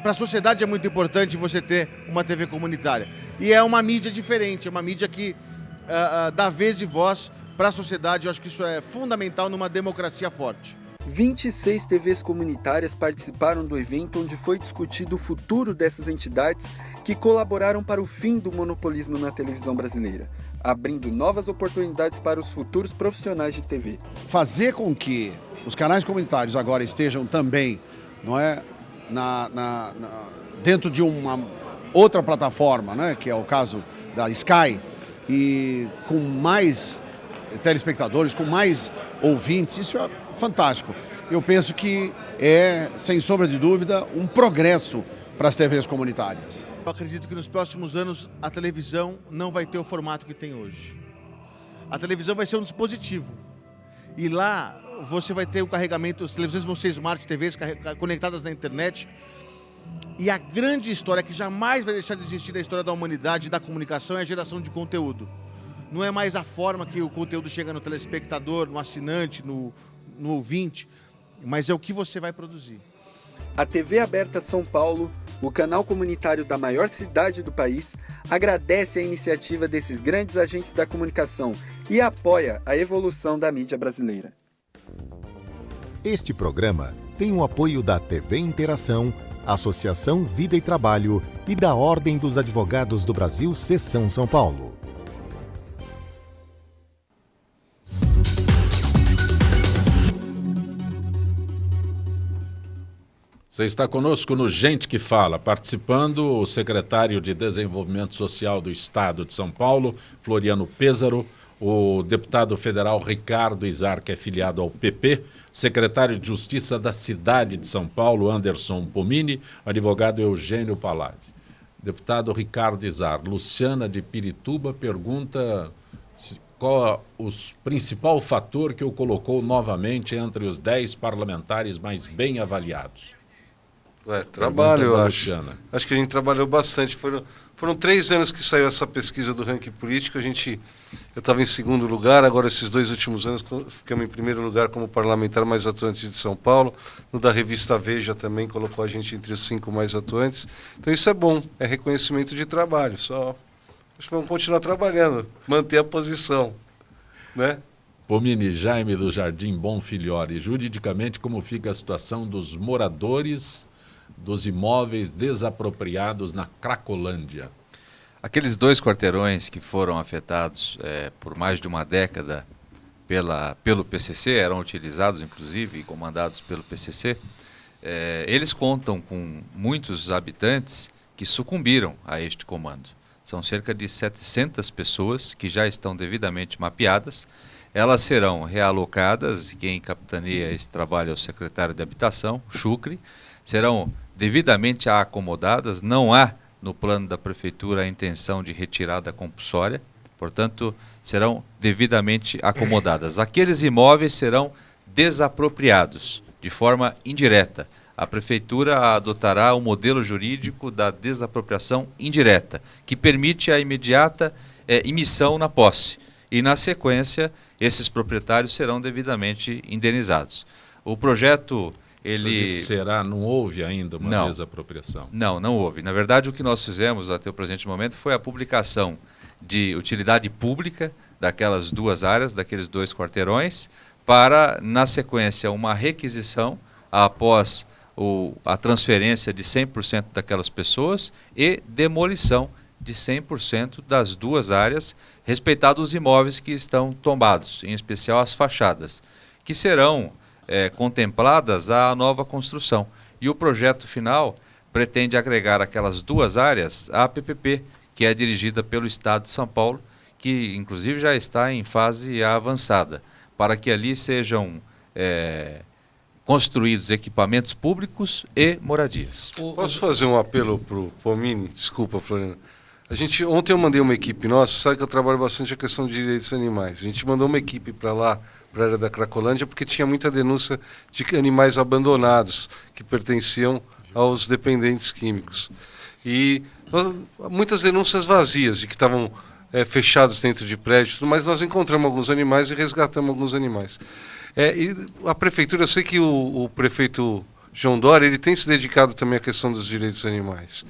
para a sociedade é muito importante você ter uma TV comunitária. E é uma mídia diferente, é uma mídia que dá vez e voz para a sociedade. Eu acho que isso é fundamental numa democracia forte. 26 TVs comunitárias participaram do evento, onde foi discutido o futuro dessas entidades que colaboraram para o fim do monopolismo na televisão brasileira, abrindo novas oportunidades para os futuros profissionais de TV. Fazer com que os canais comunitários agora estejam também, não é, dentro de uma outra plataforma, né, que é o caso da Sky, e com mais telespectadores, com mais ouvintes, isso é fantástico. Eu penso que é, sem sombra de dúvida, um progresso para as TVs comunitárias. Eu acredito que nos próximos anos a televisão não vai ter o formato que tem hoje. A televisão vai ser um dispositivo. E lá você vai ter o carregamento, as televisões vão ser Smart TVs conectadas na internet. E a grande história que jamais vai deixar de existir na história da humanidade e da comunicação é a geração de conteúdo. Não é mais a forma que o conteúdo chega no telespectador, no assinante, no ouvinte, mas é o que você vai produzir. A TV Aberta São Paulo, o canal comunitário da maior cidade do país, agradece a iniciativa desses grandes agentes da comunicação e apoia a evolução da mídia brasileira. Este programa tem o apoio da TV Interação, Associação Vida e Trabalho e da Ordem dos Advogados do Brasil, Seção São Paulo. Você está conosco no Gente que Fala, participando o secretário de Desenvolvimento Social do Estado de São Paulo, Floriano Pêsaro, o deputado federal Ricardo Izar, que é filiado ao PP, secretário de Justiça da cidade de São Paulo, Anderson Pomini, o advogado Eugênio Palazzi. Deputado Ricardo Izar, Luciana de Pirituba pergunta qual é o principal fator que o colocou novamente entre os 10 parlamentares mais bem avaliados. Trabalho, eu acho. Acho que a gente trabalhou bastante. Foram 3 anos que saiu essa pesquisa do ranking político. Eu estava em segundo lugar, agora esses 2 últimos anos ficamos em primeiro lugar como parlamentar mais atuante de São Paulo. No da revista Veja também colocou a gente entre os 5 mais atuantes. Então isso é bom, é reconhecimento de trabalho. Acho que vamos continuar trabalhando, manter a posição, né? Pomini, Jaime do Jardim Bonfilhori, juridicamente como fica a situação dos moradores dos imóveis desapropriados na Cracolândia? Aqueles 2 quarteirões que foram afetados por mais de uma década pelo PCC, eram utilizados inclusive e comandados pelo PCC, eles contam com muitos habitantes que sucumbiram a este comando. São cerca de 700 pessoas que já estão devidamente mapeadas. Elas serão realocadas, quem capitaneia esse trabalho é o secretário de Habitação, Chucre, serão devidamente acomodadas, não há no plano da prefeitura a intenção de retirada compulsória, portanto, serão devidamente acomodadas. Aqueles imóveis serão desapropriados de forma indireta. A prefeitura adotará o modelo jurídico da desapropriação indireta, que permite a imediata emissão na posse. E, na sequência, esses proprietários serão devidamente indenizados. O projeto... Não houve ainda uma desapropriação? Não houve. Na verdade, o que nós fizemos até o presente momento foi a publicação de utilidade pública daquelas 2 áreas, daqueles 2 quarteirões, para, na sequência, uma requisição após a transferência de 100% daquelas pessoas e demolição de 100% das 2 áreas, respeitados os imóveis que estão tombados, em especial as fachadas, que serão contempladas a nova construção. E o projeto final pretende agregar aquelas 2 áreas à PPP, que é dirigida pelo Estado de São Paulo, que inclusive já está em fase avançada, para que ali sejam construídos equipamentos públicos e moradias. Posso fazer um apelo para o Pomini? Desculpa, Floriano. Ontem eu mandei uma equipe nossa, sabe que eu trabalho bastante a questão de direitos animais. A gente mandou uma equipe para lá, para a área da Cracolândia, porque tinha muita denúncia de animais abandonados que pertenciam aos dependentes químicos. E muitas denúncias vazias, de que estavam fechados dentro de prédios, mas nós encontramos alguns animais e resgatamos alguns animais. E a prefeitura, eu sei que o prefeito João Dória, ele tem se dedicado também à questão dos direitos animais.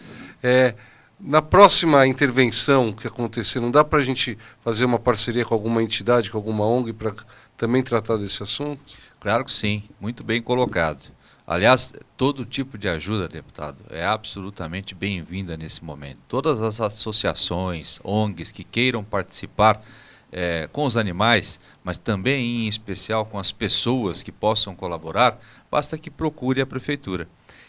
Na próxima intervenção que acontecer, não dá para a gente fazer uma parceria com alguma entidade, com alguma ONG, para também tratar desse assunto? Claro que sim, muito bem colocado. Aliás, todo tipo de ajuda, deputado, é absolutamente bem-vinda nesse momento. Todas as associações, ONGs que queiram participar com os animais, mas também em especial com as pessoas que possam colaborar, basta que procure a prefeitura.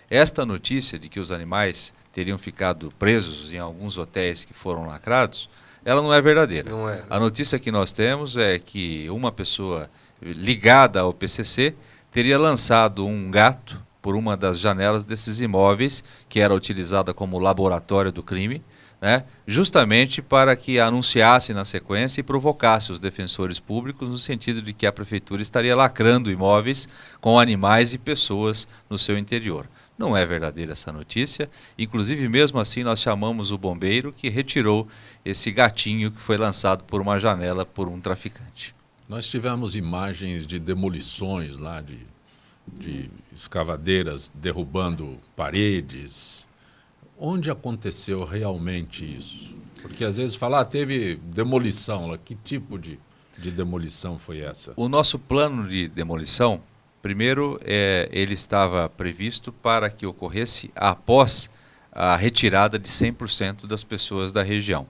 Esta notícia de que os animais teriam ficado presos em alguns hotéis que foram lacrados, ela não é verdadeira. Não é. A notícia que nós temos é que uma pessoa ligada ao PCC teria lançado um gato por uma das janelas desses imóveis, que era utilizada como laboratório do crime, né, justamente para que anunciasse na sequência e provocasse os defensores públicos no sentido de que a prefeitura estaria lacrando imóveis com animais e pessoas no seu interior. Não é verdadeira essa notícia, inclusive mesmo assim nós chamamos o bombeiro que retirou esse gatinho que foi lançado por uma janela por um traficante. Nós tivemos imagens de demolições lá, de escavadeiras derrubando paredes. Onde aconteceu realmente isso? Porque às vezes fala, teve demolição lá. Que tipo de demolição foi essa? O nosso plano de demolição, primeiro, ele estava previsto para que ocorresse após a retirada de 100% das pessoas da região.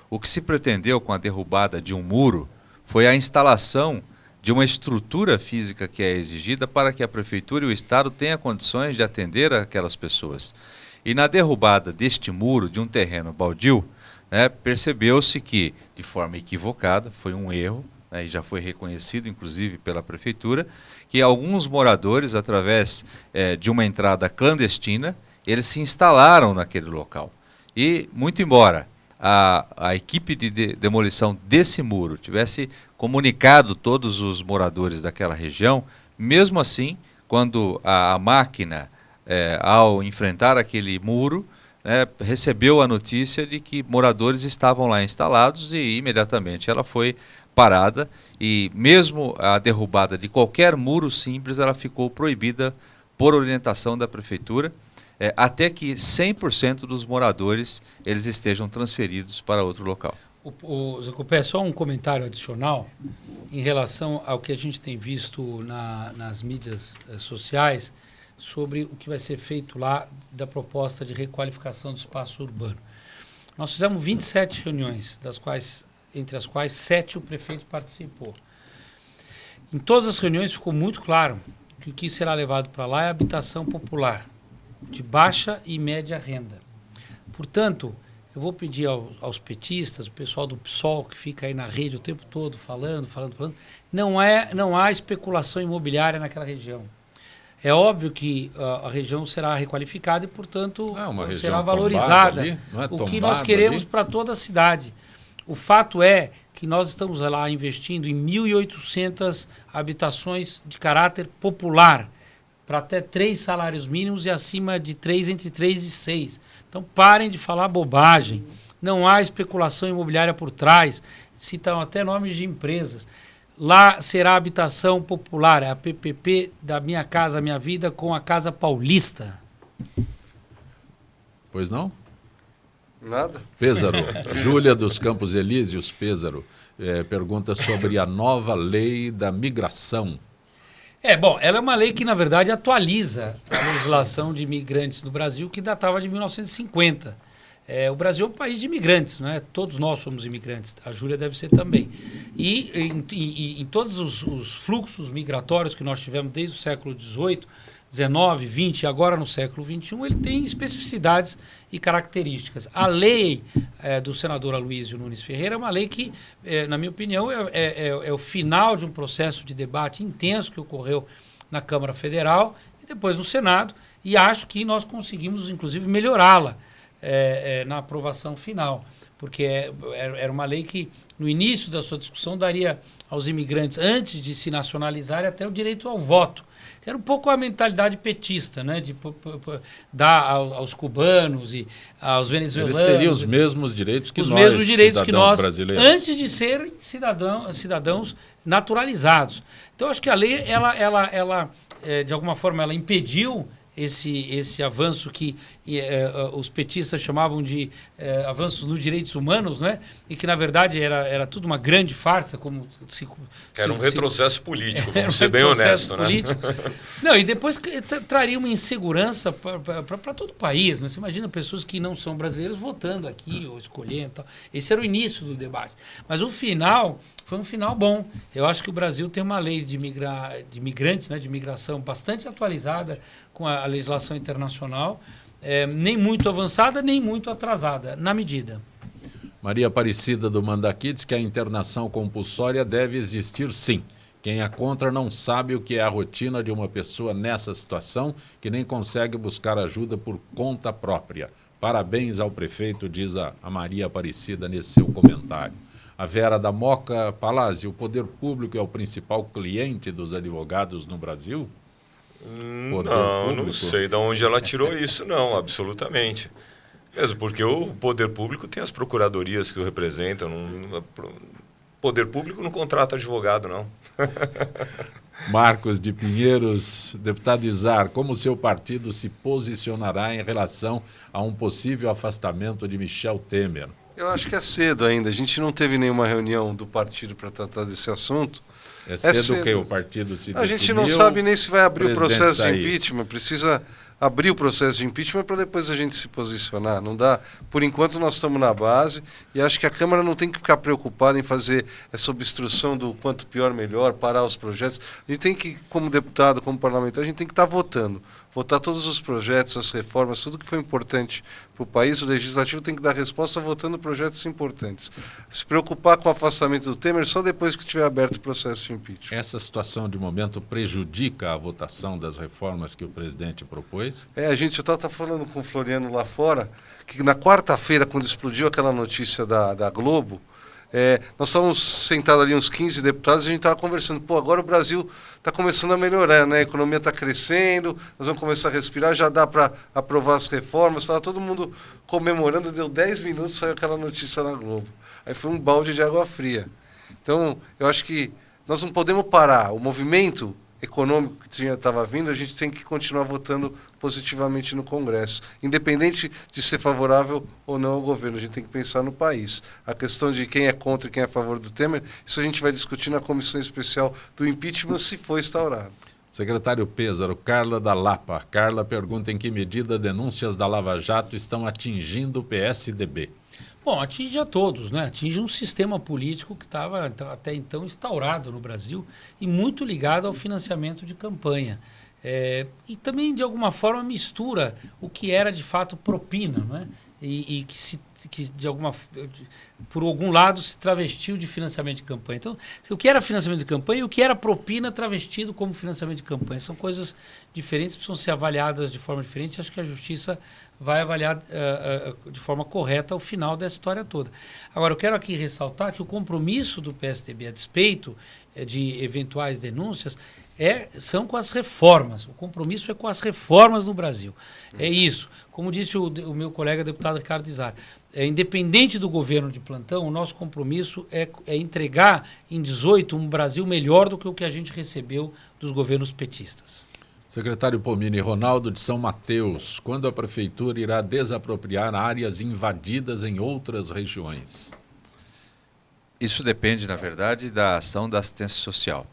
O que se pretendeu com a derrubada de um muro foi a instalação de uma estrutura física que é exigida para que a prefeitura e o Estado tenham condições de atender aquelas pessoas. E na derrubada deste muro de um terreno baldio, né, percebeu-se que, de forma equivocada, foi um erro, né, e já foi reconhecido inclusive pela prefeitura, que alguns moradores, através de uma entrada clandestina, eles se instalaram naquele local. E, muito embora a equipe de demolição desse muro tivesse comunicado todos os moradores daquela região, mesmo assim, quando a máquina, ao enfrentar aquele muro, recebeu a notícia de que moradores estavam lá instalados e imediatamente ela foi parada e mesmo a derrubada de qualquer muro simples, ela ficou proibida por orientação da prefeitura, até que 100% dos moradores eles estejam transferidos para outro local. Zacupé, só um comentário adicional em relação ao que a gente tem visto nas mídias sociais sobre o que vai ser feito lá da proposta de requalificação do espaço urbano. Nós fizemos 27 reuniões, entre as quais 7 o prefeito participou. Em todas as reuniões ficou muito claro que o que será levado para lá é a habitação popular, de baixa e média renda. Portanto, eu vou pedir aos petistas, o pessoal do PSOL, que fica aí na rede o tempo todo falando, não há especulação imobiliária naquela região. É óbvio que a região será requalificada e, portanto, será valorizada. Ali, o que nós queremos para toda a cidade. O fato é que nós estamos lá investindo em 1.800 habitações de caráter popular, para até 3 salários mínimos e acima de 3, entre 3 e 6. Então parem de falar bobagem. Não há especulação imobiliária por trás. Citam até nomes de empresas. Lá será habitação popular, é a PPP da Minha Casa Minha Vida com a Casa Paulista. Pois não? Nada. Pêsaro. Júlia dos Campos Elíseos Pêsaro pergunta sobre a nova lei da migração. Bom, ela é uma lei que, na verdade, atualiza a legislação de imigrantes no Brasil, que datava de 1950. O Brasil é um país de imigrantes, não é? Todos nós somos imigrantes, a Júlia deve ser também. E em todos os fluxos migratórios que nós tivemos desde o século XVIII, XIX, XX, agora no século XXI, ele tem especificidades e características. A lei do senador Aloysio Nunes Ferreira é uma lei que, na minha opinião, é o final de um processo de debate intenso que ocorreu na Câmara Federal e depois no Senado, e acho que nós conseguimos, inclusive, melhorá-la na aprovação final, porque era uma lei que, no início da sua discussão, daria aos imigrantes, antes de se nacionalizarem, até o direito ao voto. Era um pouco a mentalidade petista, né? De dar aos cubanos e aos venezuelanos. Eles teriam os mesmos direitos que os nós, mesmos direitos que nós, brasileiros, antes de serem cidadãos naturalizados. Então, acho que a lei, ela de alguma forma, ela impediu esse avanço que os petistas chamavam de avanços nos direitos humanos, né? E que, na verdade, era tudo uma grande farsa. Era um retrocesso político, vamos ser bem honesto, né? Não, e depois traria uma insegurança para todo o país. Né? Você imagina pessoas que não são brasileiros votando aqui ou escolhendo. Tal. Esse era o início do debate. Mas o final foi um final bom. Eu acho que o Brasil tem uma lei de imigrantes, né, de imigração bastante atualizada com a legislação internacional, nem muito avançada, nem muito atrasada, na medida. Maria Aparecida do Mandaqui diz que a internação compulsória deve existir sim. Quem é contra não sabe o que é a rotina de uma pessoa nessa situação, que nem consegue buscar ajuda por conta própria. Parabéns ao prefeito, diz a Maria Aparecida nesse seu comentário. A Vera da Moca Palazzi, o poder público é o principal cliente dos advogados no Brasil? Não sei de onde ela tirou isso, não, absolutamente. Mesmo porque o poder público tem as procuradorias que o representam. O poder público não contrata advogado, não. Marcos de Pinheiros, deputado Izar, como o seu partido se posicionará em relação a um possível afastamento de Michel Temer? Eu acho que é cedo ainda. A gente não teve nenhuma reunião do partido para tratar desse assunto. É cedo que o partido se definiu. A gente não sabe nem se vai abrir o processo de impeachment. Precisa abrir o processo de impeachment para depois a gente se posicionar. Não dá. Por enquanto nós estamos na base e acho que a Câmara não tem que ficar preocupada em fazer essa obstrução do quanto pior melhor, parar os projetos. A gente tem que, como deputado, como parlamentar, a gente tem que estar votando. Votar todos os projetos, as reformas, tudo que foi importante para o país. O Legislativo tem que dar resposta votando projetos importantes. Se preocupar com o afastamento do Temer só depois que tiver aberto o processo de impeachment. Essa situação de momento prejudica a votação das reformas que o presidente propôs? A gente estava falando com o Floriano lá fora, que na quarta-feira, quando explodiu aquela notícia da Globo, nós estávamos sentados ali uns 15 deputados e a gente estava conversando, agora o Brasil está começando a melhorar, né? A economia está crescendo, nós vamos começar a respirar, já dá para aprovar as reformas, estava todo mundo comemorando, deu 10 minutos, saiu aquela notícia na Globo. Aí foi um balde de água fria. Então, eu acho que nós não podemos parar. O movimento econômico que estava vindo, a gente tem que continuar votando positivamente no Congresso, independente de ser favorável ou não ao governo. A gente tem que pensar no país. A questão de quem é contra e quem é a favor do Temer, isso a gente vai discutir na comissão especial do impeachment, se for instaurado. Secretário Péssaro, Carla da Lapa. Carla pergunta em que medida denúncias da Lava Jato estão atingindo o PSDB. Bom, atinge a todos, né? Atinge um sistema político que estava até então instaurado no Brasil e muito ligado ao financiamento de campanha. E também, de alguma forma, mistura o que era de fato propina, não é? E que por algum lado se travestiu de financiamento de campanha. Então, o que era financiamento de campanha e o que era propina travestido como financiamento de campanha. São coisas diferentes, precisam ser avaliadas de forma diferente. Acho que a Justiça vai avaliar de forma correta o final dessa história toda. Agora, eu quero aqui ressaltar que o compromisso do PSDB, a despeito de eventuais denúncias, são com as reformas. O compromisso é com as reformas no Brasil. É isso. Como disse o meu colega deputado Ricardo Izar, independente do governo de plantão, o nosso compromisso é entregar em 2018 um Brasil melhor do que o que a gente recebeu dos governos petistas. Secretário Pomini Ronaldo de São Mateus, quando a Prefeitura irá desapropriar áreas invadidas em outras regiões? Isso depende, na verdade, da ação da assistência social.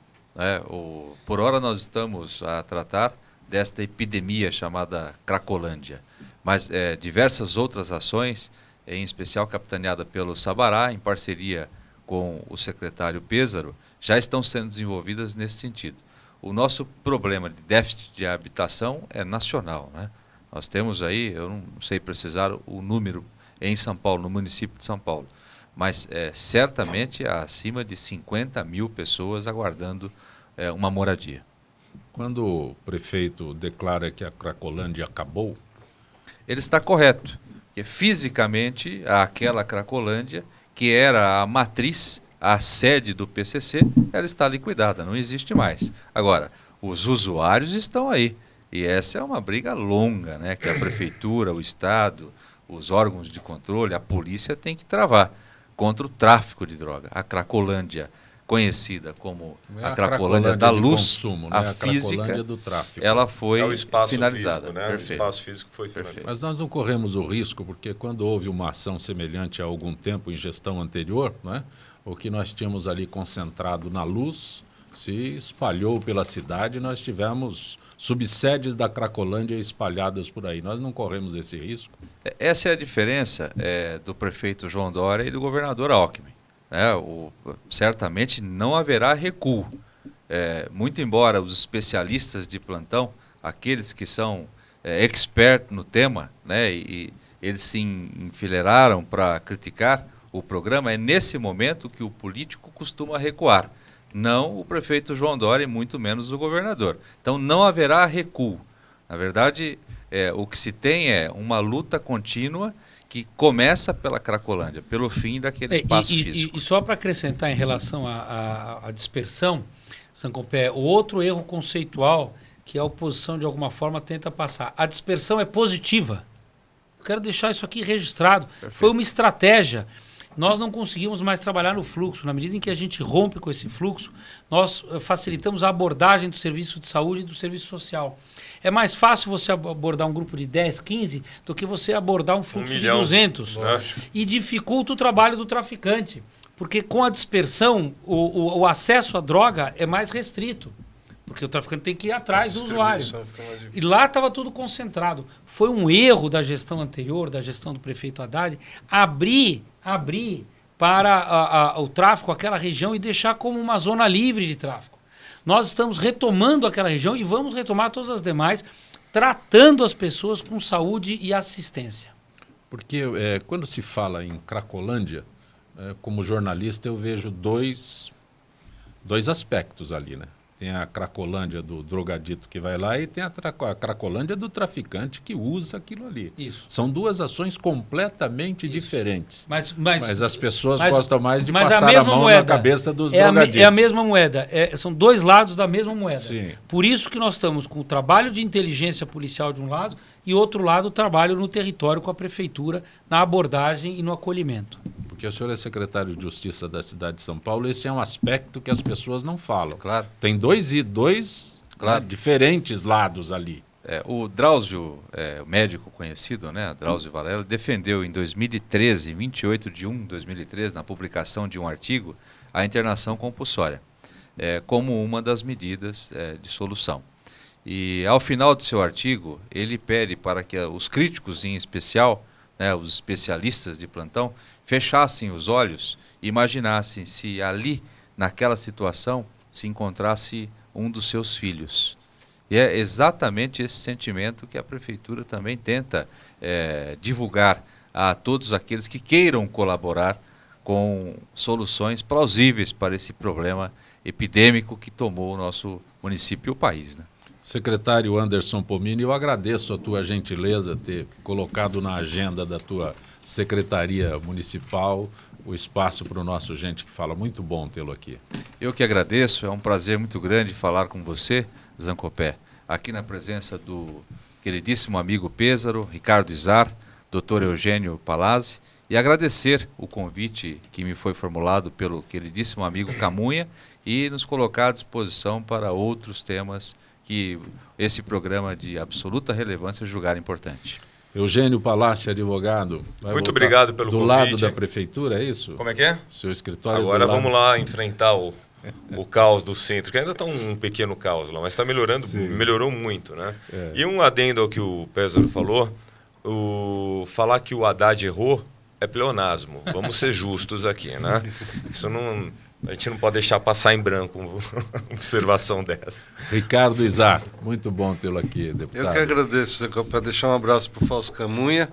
Por hora nós estamos a tratar desta epidemia chamada Cracolândia, mas diversas outras ações, em especial capitaneada pelo Sabará, em parceria com o secretário Péssaro, já estão sendo desenvolvidas nesse sentido. o nosso problema de déficit de habitação é nacional, né? Nós temos aí, eu não sei precisar o número em São Paulo, no município de São Paulo, mas certamente há acima de 50 mil pessoas aguardando uma moradia. Quando o prefeito declara que a Cracolândia acabou... Ele está correto, porque fisicamente aquela Cracolândia, que era a matriz, a sede do PCC, ela está liquidada, não existe mais. Agora, os usuários estão aí, e essa é uma briga longa, né, que a prefeitura, o Estado, os órgãos de controle, a polícia tem que travar contra o tráfico de droga. A Cracolândia, conhecida como a Cracolândia da Luz, consumo, a né? física, do tráfico. ela foi o espaço finalizada. Físico, né? Perfeito. O espaço físico foi finalizado. Mas nós não corremos o risco, porque quando houve uma ação semelhante há algum tempo em gestão anterior, né, o que nós tínhamos ali concentrado na Luz se espalhou pela cidade, nós tivemos subsedes da Cracolândia espalhadas por aí. Nós não corremos esse risco. Essa é a diferença do prefeito João Dória e do governador Alckmin. Certamente não haverá recuo. Muito embora os especialistas de plantão, aqueles que são expertos no tema, né, e eles se enfileiraram para criticar o programa, é nesse momento que o político costuma recuar. Não o prefeito João Dória e muito menos o governador. Então não haverá recuo. Na verdade, o que se tem é uma luta contínua que começa pela Cracolândia, pelo fim daquele espaço físico. E só para acrescentar em relação à dispersão, Zancopé, o outro erro conceitual que a oposição de alguma forma tenta passar. A dispersão é positiva. Eu quero deixar isso aqui registrado. Perfeito. Foi uma estratégia. Nós não conseguimos mais trabalhar no fluxo. Na medida em que a gente rompe com esse fluxo, nós facilitamos a abordagem do serviço de saúde e do serviço social. É mais fácil você abordar um grupo de 10, 15, do que você abordar um fluxo de 200. E dificulta o trabalho do traficante. Porque com a dispersão, o acesso à droga é mais restrito. Porque o traficante tem que ir atrás do usuário. E lá estava tudo concentrado. Foi um erro da gestão anterior, da gestão do prefeito Haddad, abrir para o tráfico aquela região e deixar como uma zona livre de tráfico. Nós estamos retomando aquela região e vamos retomar todas as demais, tratando as pessoas com saúde e assistência. Porque quando se fala em Cracolândia, como jornalista eu vejo dois aspectos ali, né? Tem a Cracolândia do drogadito que vai lá e tem a Cracolândia do traficante que usa aquilo ali. Isso. São duas ações completamente diferentes. Mas as pessoas mas gostam mais de passar a mão na cabeça dos drogaditos. É a mesma moeda. São dois lados da mesma moeda. Sim. Por isso que nós estamos com o trabalho de inteligência policial de um lado e outro lado o trabalho no território com a prefeitura, na abordagem e no acolhimento. Porque o senhor é secretário de Justiça da cidade de São Paulo, esse é um aspecto que as pessoas não falam. Claro. Tem dois claro. diferentes lados ali. O Drauzio, o médico conhecido, né, Drauzio Varela, defendeu em 2013, 28 de 1 de 2013, na publicação de um artigo, a internação compulsória, como uma das medidas de solução. E ao final do seu artigo, ele pede para que os críticos, em especial, né, os especialistas de plantão, fechassem os olhos e imaginassem se ali, naquela situação, se encontrasse um dos seus filhos. E é exatamente esse sentimento que a prefeitura também tenta divulgar a todos aqueles que queiram colaborar com soluções plausíveis para esse problema epidêmico que tomou o nosso município e o país, né? Secretário Anderson Pomini, eu agradeço a tua gentileza ter colocado na agenda da tua Secretaria Municipal o espaço para o nosso Gente que Fala. Muito bom tê-lo aqui. Eu que agradeço, é um prazer muito grande falar com você, Zancopé, aqui na presença do queridíssimo amigo Pêsaro, Ricardo Izar, Dr. Eugênio Palazzi, e agradecer o convite que me foi formulado pelo queridíssimo amigo Camunha e nos colocar à disposição para outros temas que esse programa de absoluta relevância julgar importante. Eugênio Palazzi, advogado. Muito obrigado pelo convite. Do lado da prefeitura, é isso? Como é que é? Seu escritório. Agora vamos lá enfrentar o caos do centro, que ainda está um pequeno caos lá, mas está melhorando, melhorou muito, né? E um adendo ao que o Pêsaro falou, falar que o Haddad errou é pleonasmo. Vamos ser justos aqui, né? Isso A gente não pode deixar passar em branco uma observação dessa. Ricardo Izar, muito bom tê-lo aqui, deputado. Eu que agradeço, para deixar um abraço para o Fausto Camunha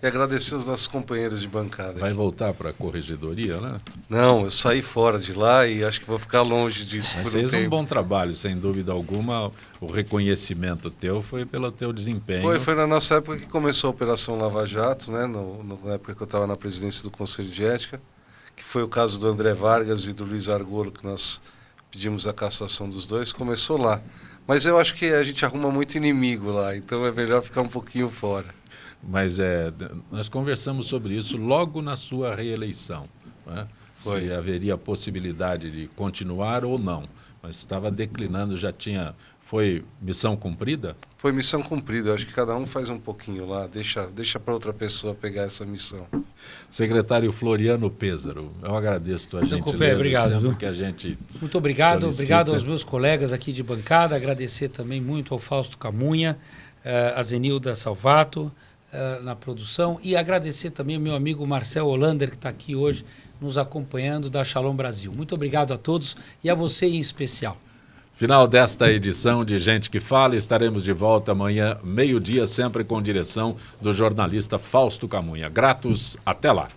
e agradecer aos nossos companheiros de bancada. Vai voltar para a corregedoria, né? Não, eu saí fora de lá e acho que vou ficar longe disso. Mas fez um bom trabalho, sem dúvida alguma. O reconhecimento teu foi pelo teu desempenho. Foi na nossa época que começou a Operação Lava Jato, né? Na época que eu estava na presidência do Conselho de Ética, que foi o caso do André Vargas e do Luiz Argolo, que nós pedimos a cassação dos dois, começou lá. Mas eu acho que a gente arruma muito inimigo lá, então é melhor ficar um pouquinho fora. Mas nós conversamos sobre isso logo na sua reeleição, né? Se haveria possibilidade de continuar ou não. Mas estava declinando, já tinha... Foi missão cumprida? Foi missão cumprida. Eu acho que cada um faz um pouquinho lá, deixa para outra pessoa pegar essa missão. Secretário Floriano Pêsaro, eu agradeço a tua gentileza. Obrigado, viu? Que a gente muito obrigado. solicita. Obrigado aos meus colegas aqui de bancada. Agradecer também muito ao Fausto Camunha, a Zenilda Salvato na produção. E agradecer também ao meu amigo Marcel Hollander, que está aqui hoje nos acompanhando da Shalom Brasil. Muito obrigado a todos e a você em especial. Final desta edição de Gente que Fala, estaremos de volta amanhã, meio-dia, sempre com direção do jornalista Fausto Camunha. Gratos, até lá.